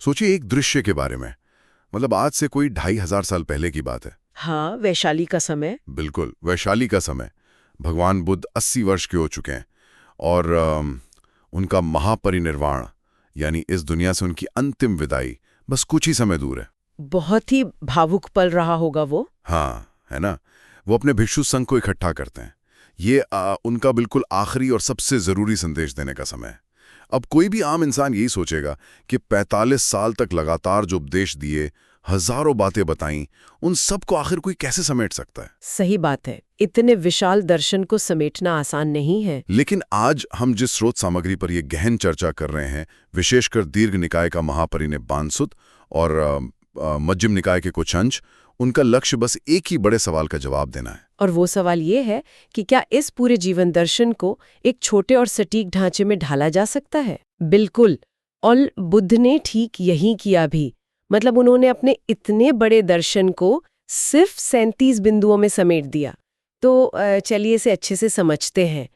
सोचिए एक दृश्य के बारे में, मतलब आज से कोई 2500 साल पहले की बात है। हाँ, वैशाली का समय। बिल्कुल, वैशाली का समय। भगवान बुद्ध 80 वर्ष के हो चुके हैं और उनका महापरिनिर्वाण यानी इस दुनिया से उनकी अंतिम विदाई बस कुछ ही समय दूर है। बहुत ही भावुक पल रहा होगा वो। हाँ, है ना। वो अपने भिक्षु संघ को इकट्ठा करते हैं। ये उनका बिल्कुल आखिरी और सबसे ज़रूरी संदेश देने का समय है। अब कोई भी आम इंसान यही सोचेगा कि 45 साल तक लगातार जो उपदेश दिए, हजारों बातें बताईं, उन सब को आखिर कोई कैसे समेट सकता है। सही बात है, इतने विशाल दर्शन को समेटना आसान नहीं है। लेकिन आज हम जिस स्रोत सामग्री पर यह गहन चर्चा कर रहे हैं, विशेषकर दीर्घ निकाय का महापरिनिब्बाण सूत्र और मध्यम निकाय के कुछ अंश, उनका लक्ष्य बस एक ही बड़े सवाल का जवाब देना है। और वो सवाल ये है कि क्या इस पूरे जीवन दर्शन को एक छोटे और सटीक ढांचे में ढाला जा सकता है? बिल्कुल। और बुद्ध ने ठीक यही किया भी। मतलब उन्होंने अपने इतने बड़े दर्शन को सिर्फ 37 बिंदुओं में समेट दिया। तो चलिए इसे अच्छे से समझते हैं।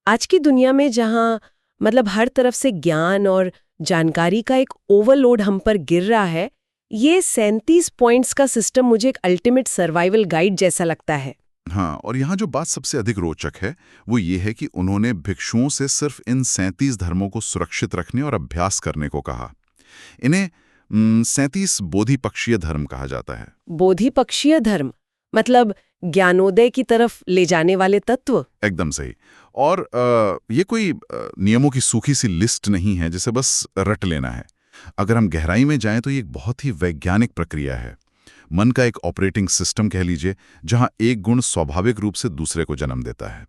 आज की दुनिया में जहाँ मतलब हर तरफ से ज्ञान और जानकारी का एक ओवरलोड हम पर गिर रहा है, ये 37 पॉइंट्स का सिस्टम मुझे एक अल्टीमेट सर्वाइवल गाइड जैसा लगता है। हाँ, और यहाँ जो बात सबसे अधिक रोचक है वो ये है कि उन्होंने भिक्षुओं से सिर्फ इन 37 धर्मों को सुरक्षित रखने और अभ्यास करने को कहा। इन्हें 37 बोधिपक्षीय धर्म कहा जाता है। बोधिपक्षीय धर्म मतलब ज्ञानोदय की तरफ ले जाने वाले तत्व। एकदम सही। और ये कोई नियमों की सूखी सी लिस्ट नहीं है जिसे बस रट लेना है। अगर हम गहराई में जाएं तो ये एक बहुत ही वैज्ञानिक प्रक्रिया है। मन का एक ऑपरेटिंग सिस्टम कह लीजिए, जहां एक गुण स्वाभाविक रूप से दूसरे को जन्म देता है।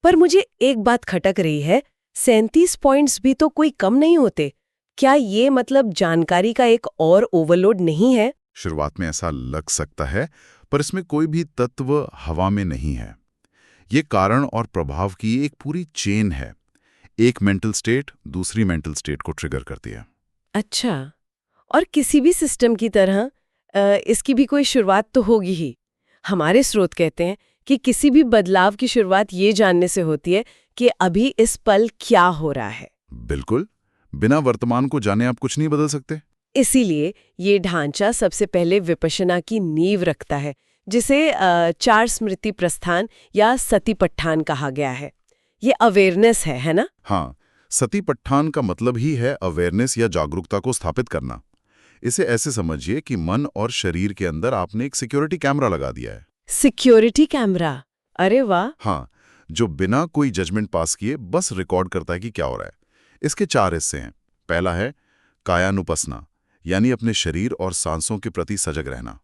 पर मुझे एक बात खटक रही है, 37 पॉइंट्स भी तो कोई कम नहीं होते। क्या ये मतलब जानकारी का एक और ओवरलोड नहीं है? शुरुआत में ऐसा लग सकता है, पर इसमें कोई भी तत्व हवा में नहीं है। ये कारण और प्रभाव की एक पूरी चेन है। एक मेंटल स्टेट दूसरी मेंटल स्टेट को ट्रिगर करती है। अच्छा, और किसी भी सिस्टम की तरह इसकी भी कोई शुरुआत तो होगी ही। हमारे स्रोत कहते हैं कि किसी भी बदलाव की शुरुआत ये जानने से होती है कि अभी इस पल क्या हो रहा है। बिल्कुल, बिना वर्तमान को जाने आप कुछ नहीं बदल सकते। इसीलिए ये ढांचा सबसे पहले विपश्यना की नींव रखता है, जिसे 4 स्मृति प्रस्थान या सतिपट्ठान कहा गया है। ये अवेयरनेस है ना? हाँ, सतिपट्ठान का मतलब ही है अवेयरनेस या जागरूकता को स्थापित करना। इसे ऐसे समझिए कि मन और शरीर के अंदर आपने एक सिक्योरिटी कैमरा लगा दिया है। Security camera? अरे वाह! हाँ, जो बिना कोई जजमेंट पास किए बस रिकॉर्ड करता है कि क्या हो रहा है। इसके 4 हिस्से हैं। पहला है कायानुपसना, यानी अपने शरीर और सांसों के प्रति सजग रहना।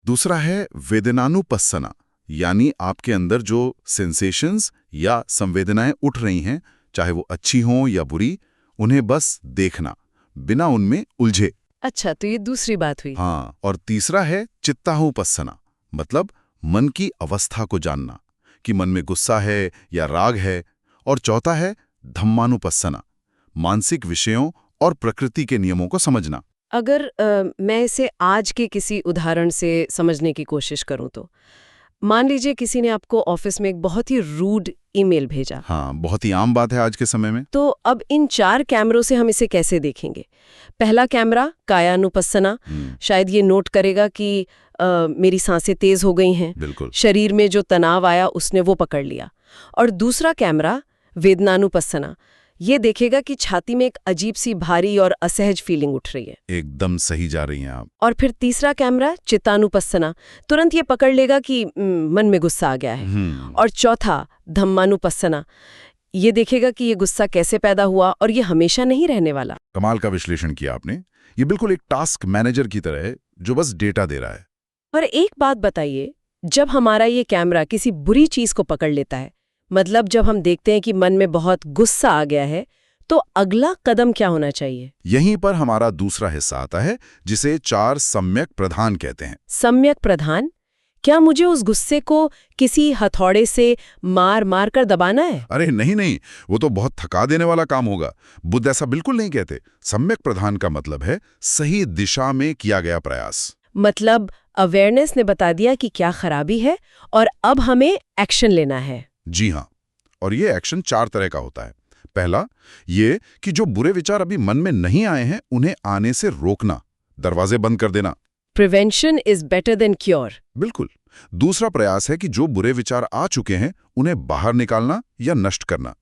दूसरा है वेदनानुपस्सना, यानी आपके अंदर जो सेंसेशंस या संवेदनाएं उठ रही हैं, चाहे वो अच्छी हों या बुरी, उन्हें बस देखना, बिना उनमें उलझे। अच्छा, तो ये दूसरी बात हुई। हाँ, और तीसरा है चित्ताहुपस्सना, मतलब मन की अवस्था को जानना कि मन में गुस्सा है या राग है। और चौथा है धम्मानुपस्सना, मानसिक विषयों और प्रकृति के नियमों को समझना। अगर मैं इसे आज के किसी उदाहरण से समझने की कोशिश करूं तो मान लीजिए किसी ने आपको ऑफिस में एक बहुत ही रूड ईमेल भेजा। हाँ, बहुत ही आम बात है आज के समय में। तो अब इन 4 कैमरों से हम इसे कैसे देखेंगे? पहला कैमरा कायानुपस्सना, शायद ये नोट करेगा कि मेरी सांसें तेज हो गई हैं। बिल्कुल। शरीर में जो तनाव आया उसने वो पकड़ लिया। और दूसरा कैमरा वेदनानुपस्सना, ये देखेगा कि छाती में एक अजीब सी भारी और असहज फीलिंग उठ रही है। एकदम सही जा रही हैं आप। और फिर तीसरा कैमरा चित्तानुपस्सना, तुरंत ये पकड़ लेगा कि मन में गुस्सा आ गया है। और चौथा धम्मानुपस्सना, ये देखेगा कि ये गुस्सा कैसे पैदा हुआ और ये हमेशा नहीं रहने वाला। कमाल का विश्लेषण किया आपने। ये बिल्कुल एक टास्क मैनेजर की तरह है जो बस डेटा दे रहा है। और एक बात बताइए, जब हमारा ये कैमरा किसी बुरी चीज को पकड़ लेता है, मतलब जब हम देखते हैं कि मन में बहुत गुस्सा आ गया है, तो अगला कदम क्या होना चाहिए? यहीं पर हमारा दूसरा हिस्सा आता है, जिसे 4 सम्यक प्रधान कहते हैं। सम्यक प्रधान? क्या मुझे उस गुस्से को किसी हथौड़े से मार मार कर दबाना है? अरे नहीं, वो तो बहुत थका देने वाला काम होगा। बुद्ध ऐसा बिल्कुल नहीं कहते। सम्यक प्रधान का मतलब है सही दिशा में किया गया प्रयास। मतलब अवेयरनेस ने बता दिया कि क्या खराबी है और अब हमें एक्शन लेना है। जी हाँ, और ये एक्शन 4 तरह का होता है। पहला ये कि जो बुरे विचार अभी मन में नहीं आए हैं उन्हें आने से रोकना, दरवाजे बंद कर देना। Prevention is better than cure. बिल्कुल। दूसरा प्रयास है कि जो बुरे विचार आ चुके हैं उन्हें बाहर निकालना या नष्ट करना।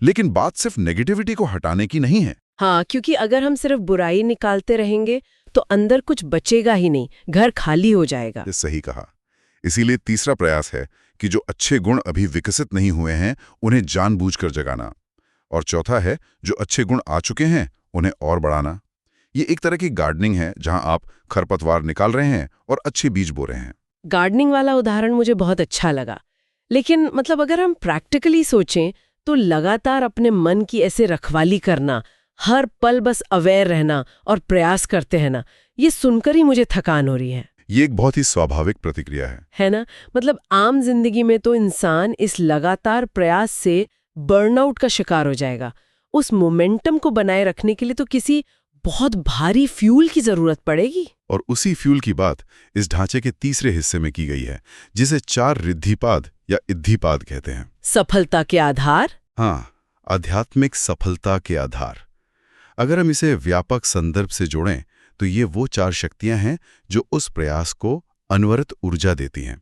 लेकिन बात सिर्फ नेगेटिविटी को हटाने की नहीं है। हाँ, क्योंकि अगर हम सिर्फ बुराई निकालते रहेंगे तो अंदर कुछ बचेगा ही नहीं, घर खाली हो जाएगा। ये सही कहा। इसीलिए तीसरा प्रयास है कि जो अच्छे गुण अभी विकसित नहीं हुए हैं उन्हें जानबूझकर जगाना। और चौथा है जो अच्छे गुण आ चुके हैं उन्हें और बढ़ाना। ये एक तरह की गार्डनिंग है जहां आप खरपतवार निकाल रहे हैं और अच्छे बीज बो रहे हैं। गार्डनिंग वाला उदाहरण मुझे बहुत अच्छा लगा। लेकिन मतलब अगर हम प्रैक्टिकली सोचें तो लगातार अपने मन की ऐसे रखवाली करना, हर पल बस अवेयर रहना और प्रयास करते हैं ना, ये सुनकर ही मुझे थकान हो रही है। ये एक बहुत ही स्वाभाविक प्रतिक्रिया है ना? मतलब आम जिंदगी में तो इंसान इस लगातार प्रयास से बर्नआउट का शिकार हो जाएगा। उस मोमेंटम को बनाए रखने के लिए तो किसी बहुत भारी फ्यूल की जरूरत पड़ेगी। और उसी फ्यूल की बात इस ढांचे के तीसरे हिस्से में की गई है, जिसे 4 रिद्धिपाद या इद्धिपाद कहते हैं। सफलता के आधार। हाँ, आध्यात्मिक सफलता के आधार। अगर हम इसे व्यापक संदर्भ से जोड़ें तो ये वो 4 शक्तियां हैं जो उस प्रयास को अनवरत ऊर्जा देती हैं।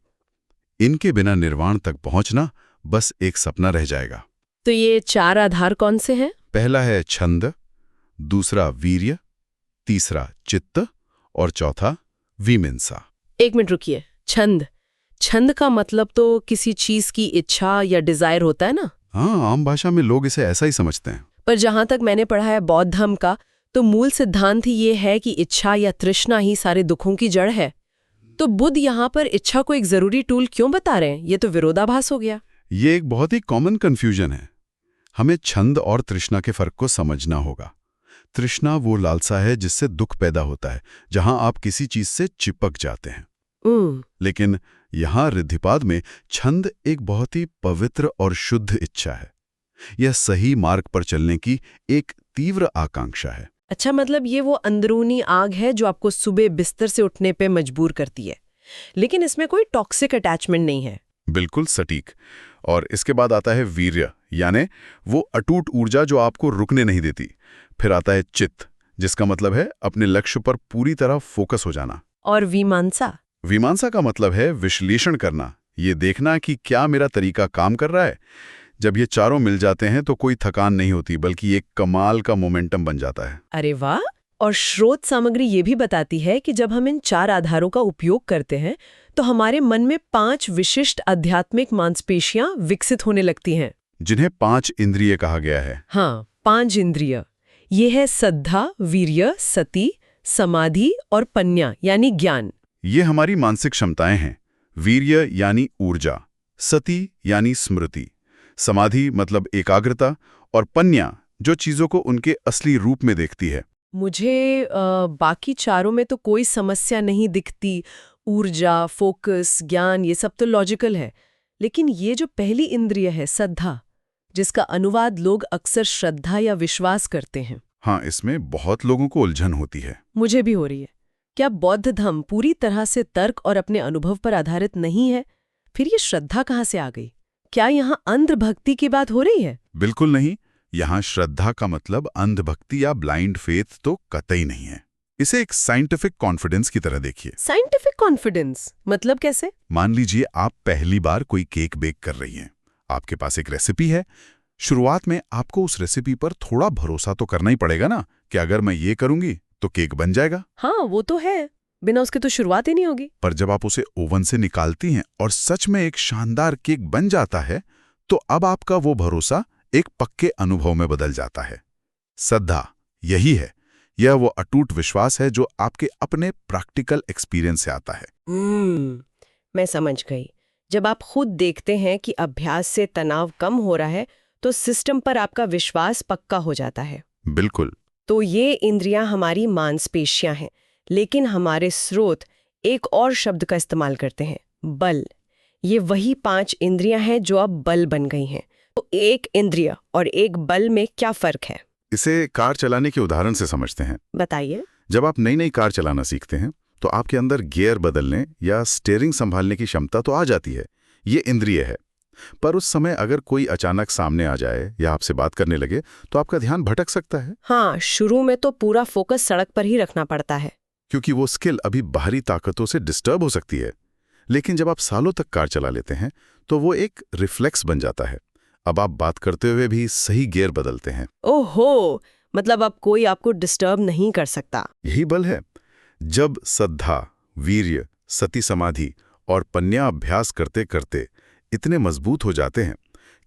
इनके बिना निर्वाण तक पहुंचना बस एक सपना रह जाएगा। तो ये 4 आधार कौन से हैं? पहला है छंद, दूसरा वीर्य, तीसरा चित्त और चौथा विमिंसा। एक मिनट रुकिए। छंद, छंद का मतलब तो किसी चीज की इच्छा या डिजायर होता है ना? हाँ, आम भाषा में लोग इसे ऐसा ही समझते हैं। पर जहां तक मैंने पढ़ा है बौद्ध धर्म का, तो मूल सिद्धांत ही ये है कि इच्छा या तृष्णा ही सारे दुखों की जड़ है। तो बुद्ध यहाँ पर इच्छा को एक जरूरी टूल क्यों बता रहे हैं? ये तो विरोधाभास हो गया। ये एक बहुत ही कॉमन कंफ्यूजन है। हमें छंद और तृष्णा के फर्क को समझना होगा। तृष्णा वो लालसा है जिससे दुख पैदा होता है, जहां आप किसी चीज से चिपक जाते हैं। लेकिन यहां रिद्धिपाद में छंद एक बहुत ही पवित्र और शुद्ध इच्छा है। यह सही मार्ग पर चलने की एक तीव्र आकांक्षा है। अच्छा, मतलब ये वो अंदरूनी आग है जो आपको सुबह बिस्तर से उठने पे मजबूर करती है, लेकिन इसमें कोई टॉक्सिक अटैचमेंट नहीं है। बिल्कुल सटीक। और इसके बाद आता है वीर्य, यानी वो अटूट ऊर्जा जो आपको रुकने नहीं देती। फिर आता है चित्त, जिसका मतलब है अपने लक्ष्य पर पूरी तरह फोकस हो जाना। और विमानसा? विमानसा का मतलब है विश्लेषण करना, ये देखना कि क्या मेरा तरीका काम कर रहा है। जब ये चारों मिल जाते हैं तो कोई थकान नहीं होती, बल्कि एक कमाल का मोमेंटम बन जाता है। अरे वाह! और स्रोत सामग्री ये भी बताती है कि जब हम इन 4 आधारों का उपयोग करते हैं तो हमारे मन में 5 विशिष्ट आध्यात्मिक मांसपेशियां विकसित होने लगती हैं, जिन्हें 5 इंद्रिय कहा गया है। हाँ, 5 इंद्रिय। ये है श्रद्धा, वीर्य, सति, समाधि और पन्या यानी ज्ञान। ये हमारी मानसिक क्षमताएं हैं। वीर्य यानी ऊर्जा, सति यानी स्मृति, समाधि मतलब एकाग्रता, और पन्या जो चीजों को उनके असली रूप में देखती है। मुझे बाकी चारों में तो कोई समस्या नहीं दिखती। ऊर्जा, फोकस, ज्ञान, ये सब तो लॉजिकल है। लेकिन ये जो पहली इंद्रिय है, श्रद्धा, जिसका अनुवाद लोग अक्सर श्रद्धा या विश्वास करते हैं। हाँ, इसमें बहुत लोगों को उलझन होती है। मुझे भी हो रही है। क्या बौद्ध धर्म पूरी तरह से तर्क और अपने अनुभव पर आधारित नहीं है? फिर ये श्रद्धा कहाँ से आ गई? क्या यहाँ अंधभक्ति की बात हो रही है? बिल्कुल नहीं। यहाँ श्रद्धा का मतलब अंधभक्ति या ब्लाइंड फेथ तो कतई नहीं है। इसे एक साइंटिफिक कॉन्फिडेंस की तरह देखिए। साइंटिफिक कॉन्फिडेंस मतलब कैसे? मान लीजिए आप पहली बार कोई केक बेक कर रही हैं। आपके पास एक रेसिपी है। शुरुआत में आपको उस रेसिपी पर थोड़ा भरोसा तो करना ही पड़ेगा ना, कि अगर मैं ये करूंगी तो केक बन जाएगा। हाँ, वो तो है। बिना उसके तो शुरुआत ही नहीं होगी। पर जब आप उसे ओवन से निकालती हैं और सच में एक शानदार केक बन जाता है, तो अब आपका वो भरोसा एक पक्के अनुभव में बदल जाता है। श्रद्धा यही है। यह वो अटूट विश्वास है जो आपके अपने प्रैक्टिकल एक्सपीरियंस से आता है। मैं समझ गई। जब आप खुद देखते हैं कि अभ्यास से तनाव कम हो रहा है तो सिस्टम पर आपका विश्वास पक्का हो जाता है। बिल्कुल। तो ये इंद्रियां हमारी मांसपेशियां हैं, लेकिन हमारे स्रोत एक और शब्द का इस्तेमाल करते हैं, बल। ये वही 5 इंद्रियां हैं जो अब बल बन गई हैं। तो एक इंद्रिय और एक बल में क्या फर्क है? इसे कार चलाने के उदाहरण से समझते हैं। बताइए। जब आप नई नई कार चलाना सीखते हैं तो आपके अंदर गियर बदलने या स्टीयरिंग संभालने की क्षमता तो आ जाती है। ये इंद्रिय है। पर उस समय अगर कोई अचानक सामने आ जाए या आपसे बात करने लगे तो आपका ध्यान भटक सकता है, हाँ, शुरू में तो पूरा फोकस सड़क पर ही रखना पड़ता है। क्योंकि वो स्किल अभी बाहरी ताकतों से डिस्टर्ब हो सकती है। लेकिन जब आप सालों तक कार चला लेते हैं तो वो एक रिफ्लेक्स बन जाता है। अब आप बात करते हुए भी सही गियर बदलते हैं। ओहो, मतलब अब कोई आपको डिस्टर्ब नहीं कर सकता। यही बल है। जब श्रद्धा, वीर्य, सती समाधि और पन्या अभ्यास करते करते इतने मजबूत हो जाते हैं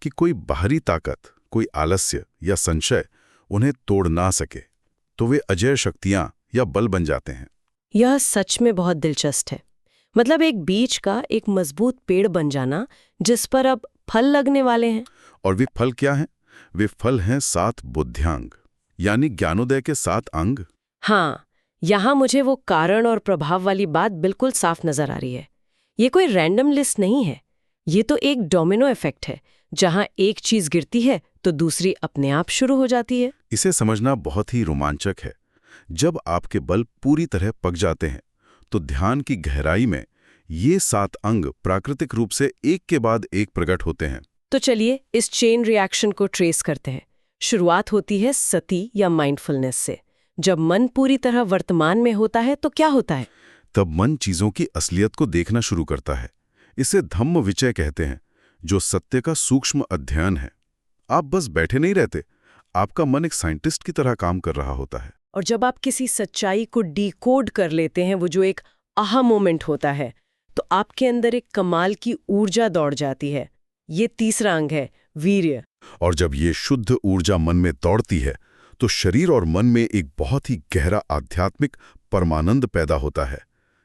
कि कोई बाहरी ताकत, कोई आलस्य या संशय उन्हें तोड़ ना सके, तो वे अजय शक्तियां या बल बन जाते हैं। यह सच में बहुत दिलचस्प है। मतलब एक बीज का एक मजबूत पेड़ बन जाना जिस पर अब फल लगने वाले हैं। और वे फल क्या हैं? वे फल हैं 7 बुद्ध्यांग, यानी ज्ञानोदय के 7 अंग। हाँ, यहाँ मुझे वो कारण और प्रभाव वाली बात बिल्कुल साफ नजर आ रही है। ये कोई रैंडम लिस्ट नहीं है, ये तो एक डोमिनो इफेक्ट है, जहाँ एक चीज गिरती है तो दूसरी अपने आप शुरू हो जाती है। इसे समझना बहुत ही रोमांचक है। जब आपके बल पूरी तरह पक जाते हैं तो ध्यान की गहराई में ये 7 अंग प्राकृतिक रूप से एक के बाद एक प्रकट होते हैं। तो चलिए इस चेन रिएक्शन को ट्रेस करते हैं। शुरुआत होती है सती या माइंडफुलनेस से। जब मन पूरी तरह वर्तमान में होता है तो क्या होता है? तब मन चीजों की असलियत को देखना शुरू करता है। इसे धम्म विचय कहते हैं, जो सत्य का सूक्ष्म अध्ययन है। आप बस बैठे नहीं रहते, आपका मन एक साइंटिस्ट की तरह काम कर रहा होता है। और जब आप किसी सच्चाई को डिकोड कर लेते हैं, वो जो एक आहा मोमेंट होता है, तो आपके अंदर एक कमाल की ऊर्जा दौड़ जाती है। ये तीसरा अंग है, वीर्य। और जब ये शुद्ध ऊर्जा मन में दौड़ती है तो शरीर और मन में एक बहुत ही गहरा आध्यात्मिक परमानंद पैदा होता है,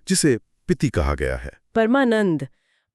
जिसे पिति कहा गया है। परमानंद।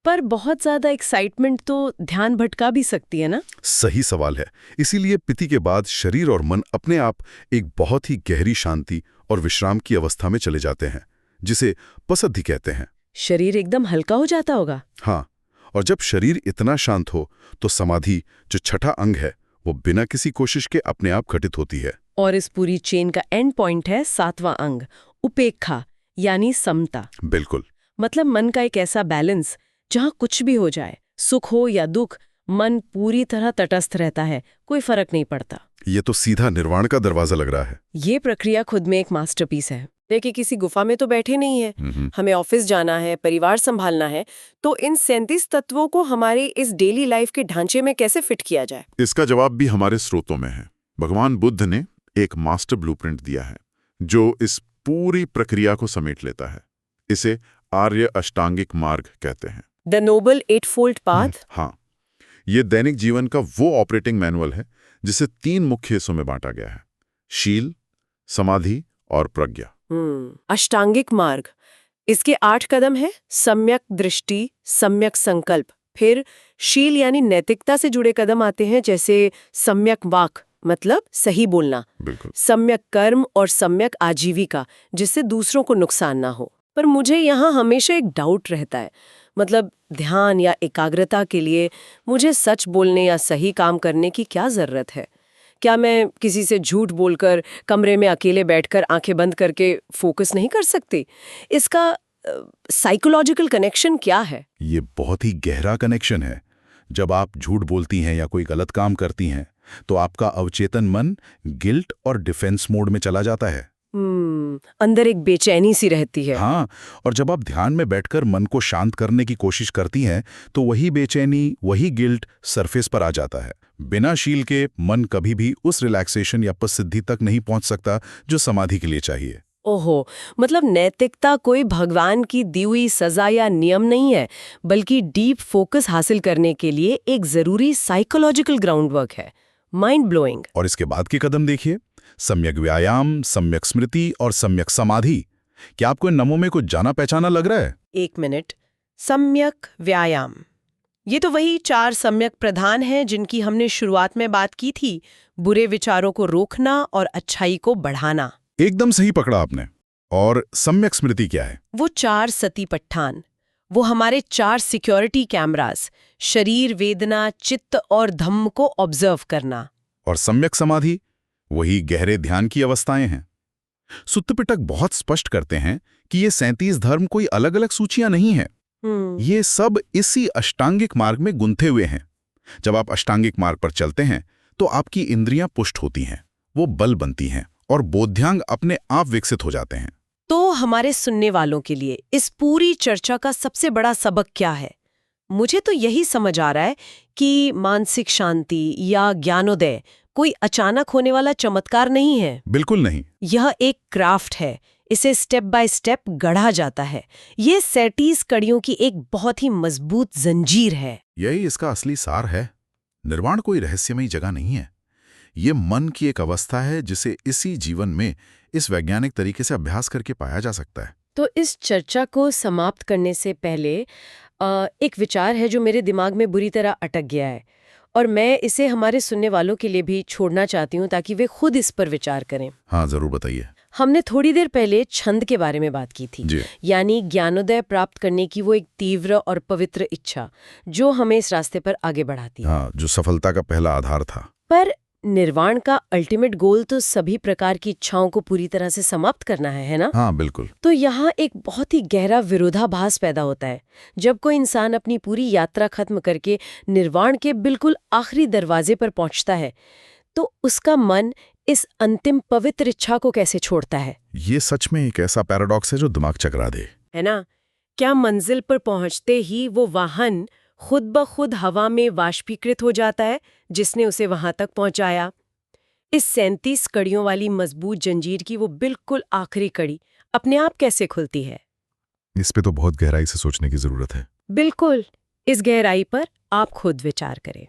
पर बहुत ज्यादा एक्साइटमेंट तो ध्यान भटका भी सकती है ना? सही सवाल है। इसीलिए पिति के बाद शरीर और मन अपने आप एक बहुत ही गहरी शांति और विश्राम की अवस्था में चले जाते हैं, जिसे पसद्धि कहते हैं। शरीर एकदम हल्का हो जाता होगा। हाँ, और जब शरीर इतना शांत हो तो समाधि, जो छठा अंग है, वो बिना किसी कोशिश के अपने आप घटित होती है। और इस पूरी चेन का एंड पॉइंट है 7वां अंग, उपेक्षा, यानी समता। बिल्कुल। मतलब मन का एक ऐसा बैलेंस जहाँ कुछ भी हो जाए, सुख हो या दुख, मन पूरी तरह तटस्थ रहता है, कोई फर्क नहीं पड़ता। ये तो सीधा निर्वाण का दरवाजा लग रहा है। ये प्रक्रिया खुद में एक मास्टरपीस है। देखिए, किसी गुफा में तो बैठे नहीं है, हमें ऑफिस जाना है, परिवार संभालना है, तो इन 37 तत्वों को हमारे इस डेली लाइफ के ढांचे में कैसे फिट किया जाए? इसका जवाब भी हमारे स्रोतों में है। भगवान बुद्ध ने एक मास्टर ब्लूप्रिंट दिया है जो इस पूरी प्रक्रिया को समेट लेता है। इसे आर्य अष्टांगिक मार्ग कहते हैं। The noble 8-fold path. हाँ, ये दैनिक जीवन का वो ऑपरेटिंग मैनुअल है जिसे 3 मुख्य हिस्सों में बांटा गया है: शील, समाधि और प्रज्ञा। अष्टांगिक मार्ग, इसके 8 कदम हैं: सम्यक दृष्टि, सम्यक संकल्प। फिर शील यानी नैतिकता से जुड़े कदम आते हैं, जैसे सम्यक वाक, मतलब सही बोलना, बिल्कुल। सम्यक कर्म और सम्यक आजीविका, जिससे दूसरों को नुकसान ना हो। पर मुझे यहाँ हमेशा एक डाउट रहता है, मतलब ध्यान या एकाग्रता के लिए मुझे सच बोलने या सही काम करने की क्या जरूरत है? क्या मैं किसी से झूठ बोलकर कमरे में अकेले बैठकर आंखें बंद करके फोकस नहीं कर सकती? इसका साइकोलॉजिकल कनेक्शन क्या है? ये बहुत ही गहरा कनेक्शन है। जब आप झूठ बोलती हैं या कोई गलत काम करती हैं तो आपका अवचेतन मन गिल्ट और डिफेंस मोड में चला जाता है। अंदर एक बेचैनी सी रहती है। हाँ, और जब आप ध्यान में बैठकर मन को शांत करने की कोशिश करती हैं तो वही बेचैनी, वही गिल्ट सरफेस पर आ जाता है। बिना शील के मन कभी भी उस रिलैक्सेशन या पसिद्धि तक नहीं पहुंच सकता जो समाधि के लिए चाहिए। ओहो, मतलब नैतिकता कोई भगवान की दी हुई सजा या नियम नहीं है, बल्कि डीप फोकस हासिल करने के लिए एक जरूरी साइकोलॉजिकल ग्राउंडवर्क है। Mind blowing. और इसके बाद के कदम देखिए: सम्यक व्यायाम, सम्यक स्मृति और सम्यक समाधि। क्या आपको इन नामों में कुछ जाना पहचाना लग रहा है? 1 मिनट। सम्यक व्यायाम, ये तो वही 4 सम्यक प्रधान हैं जिनकी हमने शुरुआत में बात की थी। बुरे विचारों को रोकना और अच्छाई को बढ़ाना। एकदम सही पकड़ा आपने। और सम्यक स्मृति क्या है? वो 4 सती पट्टान, वो हमारे 4 सिक्योरिटी कैमरास, शरीर, वेदना, चित्त और धम्म को ऑब्जर्व करना। और सम्यक समाधि वही गहरे ध्यान की अवस्थाएं हैं। सुत्त पिटक बहुत स्पष्ट करते हैं कि ये 37 धर्म कोई अलग अलग सूचियां नहीं है। ये सब इसी अष्टांगिक मार्ग में गुंथे हुए हैं। जब आप अष्टांगिक मार्ग पर चलते हैं तो आपकी इंद्रियां पुष्ट होती हैं, वो बल बनती हैं और बोध्यांग अपने आप विकसित हो जाते हैं। तो हमारे सुनने वालों के लिए इस पूरी चर्चा का सबसे बड़ा सबक क्या है? मुझे तो यही समझ आ रहा है कि मानसिक शांति या ज्ञानोदय कोई अचानक होने वाला चमत्कार नहीं है। बिल्कुल नहीं। यह एक क्राफ्ट है, इसे स्टेप बाय स्टेप गढ़ा जाता है। ये 37 कड़ियों की एक बहुत ही मजबूत जंजीर है। यही इसका असली सार है। निर्वाण कोई रहस्यमयी जगह नहीं है। ये मन की एक अवस्था है जिसे इसी जीवन में इस वैज्ञानिक तरीके से अभ्यास करके पाया जा सकता है। तो इस चर्चा को समाप्त करने से पहले एक विचार है जो मेरे दिमाग में बुरी तरह अटक गया है, और मैं इसे हमारे सुनने वालों के लिए भी छोड़ना चाहती हूँ ताकि वे खुद इस पर विचार करें। हाँ, जरूर बताइए। हमने थोड़ी देर पहले छंद के बारे में बात की थी, जी। यानी ज्ञानोदय प्राप्त करने की वो एक तीव्र और पवित्र इच्छा जो हमें इस रास्ते पर आगे बढ़ाती है। हाँ, जो सफलता का पहला आधार था। पर निर्वाण का अल्टीमेट गोल तो सभी प्रकार की इच्छाओं को पूरी तरह से समाप्त करना है ना? हाँ, बिल्कुल। तो यहाँ एक बहुत ही गहरा विरोधाभास पैदा होता है। जब कोई इंसान अपनी पूरी यात्रा खत्म करके निर्वाण के बिल्कुल आखिरी दरवाजे पर पहुंचता है, तो उसका मन इस अंतिम पवित्र इच्छा को कैसे छोड़ता है? ये सच में एक ऐसा पैराडॉक्स है जो दिमाग चकरा दे। है ना? क्या मंजिल पर पहुंचते ही वो वाहन खुद ब खुद हवा में वाष्पीकृत हो जाता है जिसने उसे वहां तक पहुंचाया? इस 37 कड़ियों वाली मजबूत जंजीर की वो बिल्कुल आखिरी कड़ी अपने आप कैसे खुलती है? इस पे तो बहुत गहराई से सोचने की जरूरत है। बिल्कुल, इस गहराई पर आप खुद विचार करें।